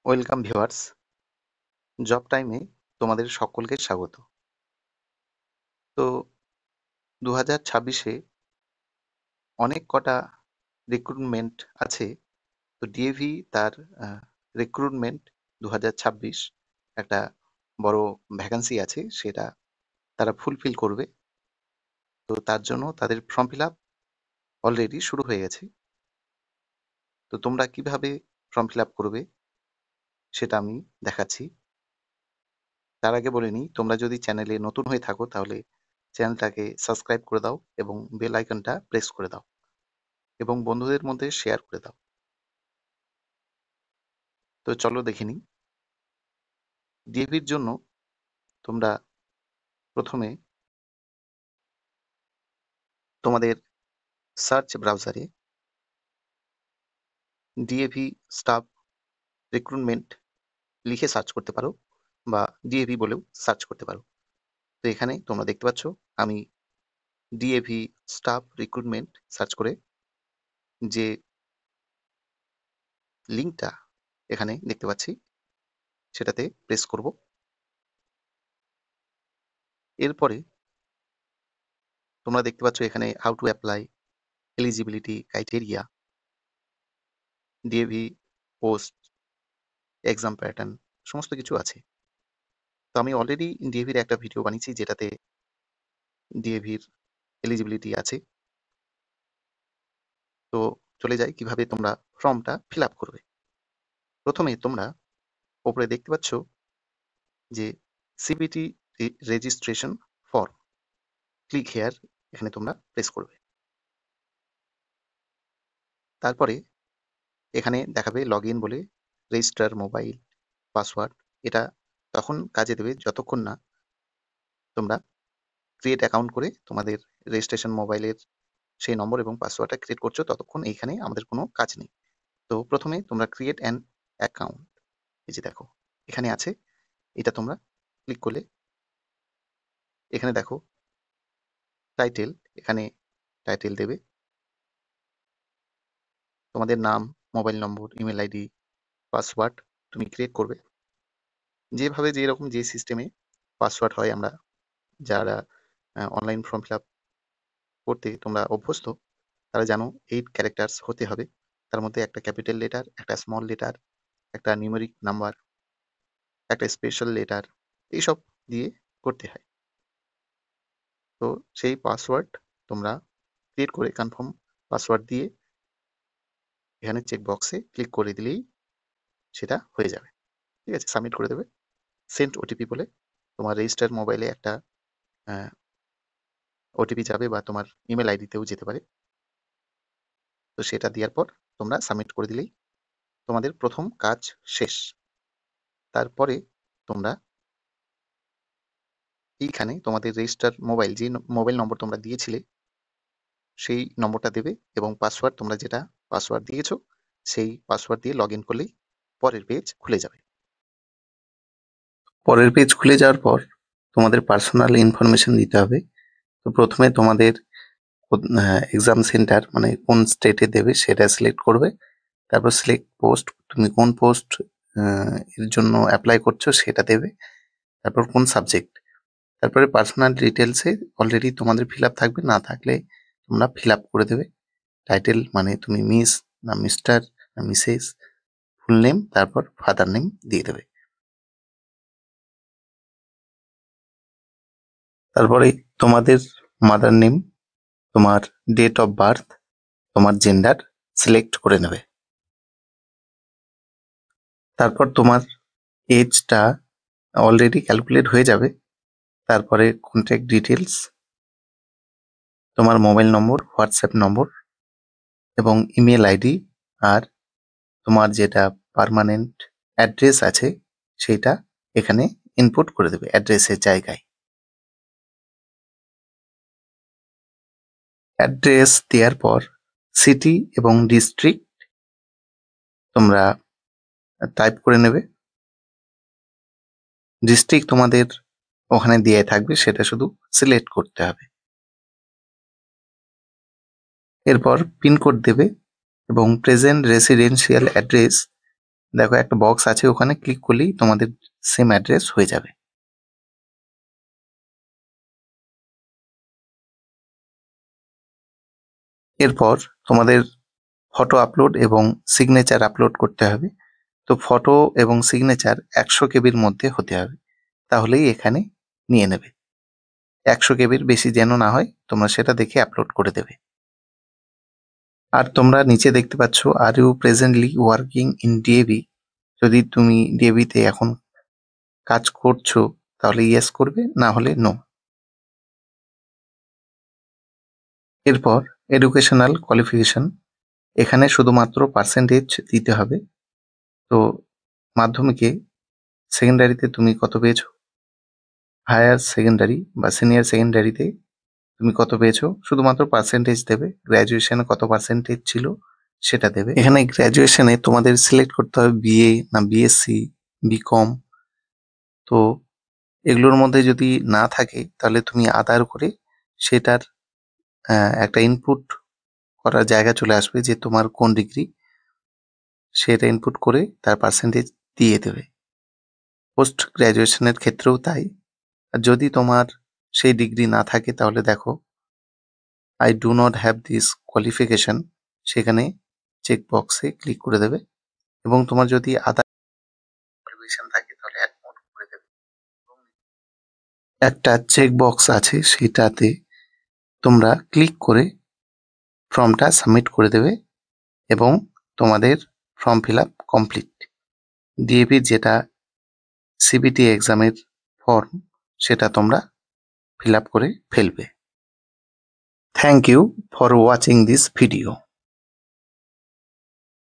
Welcome viewers, job টাইমে তোমাদের সকলকে স্বাগত। তো 2026-এ অনেক কটা রিক্রুটমেন্ট আছে। তো ডিএভি তার রিক্রুটমেন্ট 2026 একটা বড় ভ্যাকান্সি আছে, সেটা তারা ফুলফিল করবে। তো তার জন্য তাদের ফর্ম ফিল আপ অলরেডি শুরু হয়ে গেছে। তো তোমরা কিভাবে ফর্ম ফিল আপ করবে সেটা আমি দেখাচ্ছি। তার আগে বলে নিই, তোমরা যদি চ্যানেলে নতুন হয়ে থাকো তাহলে চ্যানেলটাকে সাবস্ক্রাইব করে দাও এবং বেল আইকনটা প্রেস করে দাও এবং বন্ধুদের মধ্যে শেয়ার করে দাও। তো চলো দেখে নিই। ডিএভির জন্য তোমরা প্রথমে তোমাদের সার্চ ব্রাউজারে ডিএভি স্টাফ রিক্রুটমেন্ট লিখে সার্চ করতে পারো বা ডিএভি বলেও সার্চ করতে পারো। তো এখানে তোমরা দেখতে পাচ্ছ আমি ডিএভি স্টাফ রিক্রুটমেন্ট সার্চ করে যে লিঙ্কটা এখানে দেখতে পাচ্ছি সেটাতে প্রেস করব। এরপরে তোমরা দেখতে পাচ্ছ এখানে how to apply, eligibility criteria, DAV post, exam pattern, সমস্ত কিছু আছে। তো আমি অলরেডি ডিএভির একটা ভিডিও বানিয়েছি যেটাতে ডিএভির এলিজিবিলিটি আছে। তো চলে যাই কিভাবে তোমরা ফর্মটা ফিল আপ করবে। প্রথমে তোমরা উপরে দেখতে পাচ্ছ যে CBT registration form, click here, এখানে তোমরা প্রেস করবে। তারপরে এখানে দেখাবে লগ ইন বলে, রেজিস্টার মোবাইল পাসওয়ার্ড। এটা তখন কাজে দেবে যতক্ষণ না তোমরা ক্রিয়েট অ্যাকাউন্ট করে তোমাদের রেজিস্ট্রেশন মোবাইলের সেই নম্বর এবং পাসওয়ার্ডটা ক্রিয়েট করছো, ততক্ষণ এইখানে আমাদের কোনো কাজ নেই। তো প্রথমে তোমরা ক্রিয়েট অ্যান অ্যাকাউন্ট, এই যে দেখো এখানে আছে, এটা তোমরা ক্লিক করলে এখানে দেখো টাইটেল, এখানে টাইটেল দেবে, তোমাদের নাম, মোবাইল নম্বর, ইমেল আইডি, পাসওয়ার্ড তুমি ক্রিয়েট করবে। যেভাবে যেরকম যে সিস্টেমে পাসওয়ার্ড হয়, আমরা যারা অনলাইন ফর্ম ফিল আপ করতে তোমরা অভ্যস্ত তারা জানো 8 ক্যারেক্টার্স হতে হবে। তার মধ্যে একটা ক্যাপিটাল লেটার, একটা স্মল লেটার, একটা নিউমেরিক নাম্বার, একটা স্পেশাল লেটার, এইসব দিয়ে করতে হয়। তো সেই পাসওয়ার্ড তোমরা ক্রিয়েট করে কনফার্ম পাসওয়ার্ড দিয়ে এখানে চেক বক্সে ক্লিক করে দিলেই সেটা হয়ে যাবে। ঠিক আছে, সাবমিট করে দেবে। সেন্ড ওটিপি বলে তোমার রেজিস্টার মোবাইলে একটা ওটিপি যাবে বা তোমার ইমেল আইডিতেও যেতে পারে। তো সেটা দেওয়ার পর তোমরা সাবমিট করে দিলেই তোমাদের প্রথম কাজ শেষ। তারপরে তোমরা এইখানে তোমাদের রেজিস্টার মোবাইল, যে মোবাইল নম্বর তোমরা দিয়েছিলে সেই নম্বরটা দেবে এবং পাসওয়ার্ড তোমরা যেটা পাসওয়ার্ড দিয়েছো সেই পাসওয়ার্ড দিয়ে লগ ইন করলেই পরের পেজ খুলে যাবে। পরের পেজ খুলে যাওয়ার পর তোমাদের পার্সোনাল ইনফরমেশন দিতে হবে। তো প্রথমে তোমাদের এক্সাম সেন্টার মানে কোন স্টেটে দেবে সেটা সিলেক্ট করবে। তারপর সিলেক্ট পোস্ট, তুমি কোন পোস্ট এর জন্য অ্যাপ্লাই করছো সেটা দেবে। তারপর কোন সাবজেক্ট, তারপরে পার্সোনাল ডিটেলসে অলরেডি তোমাদের ফিল আপ থাকবে, না থাকলে তোমরা ফিল আপ করে দেবে। টাইটেল মানে তুমি মিস না মিস্টার না মিসেস, ফুল নেম, তারপর ফাদার নেম দিয়ে দেবে। তারপরে তোমাদের মাদার নেম, তোমার ডেট অফ বার্থ, তোমার জেন্ডার সিলেক্ট করে নেবে। তারপর তোমার এজটা অলরেডি ক্যালকুলেট হয়ে যাবে। তারপরে কন্ট্যাক্ট ডিটেলস, তোমার মোবাইল নম্বর, হোয়াটসঅ্যাপ নম্বর এবং ইমেল আইডি, আর তোমার যেটা পার্মানেন্ট অ্যাড্রেস আছে সেটা এখানে ইনপুট করে দেবে অ্যাড্রেসের জায়গায়। অ্যাড্রেস দেওয়ার পর সিটি এবং ডিস্ট্রিক্ট তোমরা টাইপ করে নেবে। ডিস্ট্রিক্ট তোমাদের ওখানে দিয়ে থাকবে, সেটা শুধু সিলেক্ট করতে হবে। এরপর পিনকোড দেবে এবং প্রেজেন্ট রেসিডেন্সিয়াল অ্যাড্রেস দেখো একটা বক্স আছে, ওখানে ক্লিক করলেই তোমাদের সেম অ্যাড্রেস হয়ে যাবে। এরপর তোমাদের ফটো আপলোড এবং সিগনেচার আপলোড করতে হবে। তো ফটো এবং সিগনেচার 100 কেবির মধ্যে হতে হবে, তাহলেই এখানে নিয়ে নেবে। 100 কেবির বেশি যেন না হয়, তোমরা সেটা দেখে আপলোড করে দেবে। আর তোমরা নিচে দেখতে পাচ্ছ, are you presently working in DAV. যদি তুমি ডিএভিতে এখন কাজ করছো তাহলে ইয়েস করবে, না হলে নো। এরপর এডুকেশনাল কোয়ালিফিকেশন, এখানে শুধুমাত্র পার্সেন্টেজ দিতে হবে। তো মাধ্যমিকে সেকেন্ডারিতে তুমি কত পেয়েছো, হায়ার সেকেন্ডারি বা সিনিয়র সেকেন্ডারিতে তুমি কত পেয়েছো, শুধুমাত্র পার্সেন্টেজ দেবে। গ্র্যাজুয়েশনে কত পার্সেন্টেজ ছিল সেটা দেবে। এখানে গ্র্যাজুয়েশনে তোমাদের সিলেক্ট করতে হবে বিএ না বিএসসি, বিকম। তো এগুলোর মধ্যে যদি না থাকে তাহলে তুমি আদার করে সেটার একটা ইনপুট করার জায়গা চলে আসবে যে তোমার কোন ডিগ্রি, সেটা ইনপুট করে তার পার্সেন্টেজ দিয়ে দেবে। পোস্ট গ্র্যাজুয়েশনের ক্ষেত্রেও তাই। আর যদি তোমার সেই ডিগ্রি না থাকে তাহলে দেখো, I do not have this qualification, সেখানে চেক বক্সে ক্লিক করে দেবে। এবং তোমার যদি আদার কোয়ালিফিকেশন থাকে তাহলে অ্যাড মোড করে দেবে। একটা চেক বক্স আছে, সেটাতে তোমরা ক্লিক করে ফর্মটা সাবমিট করে দেবে এবং তোমাদের ফর্ম ফিল আপ কমপ্লিট। ডিএভির যেটা সিবিটি এক্সামের ফর্ম, সেটা তোমরা fill up করে ফেলবে। Thank you for watching this video.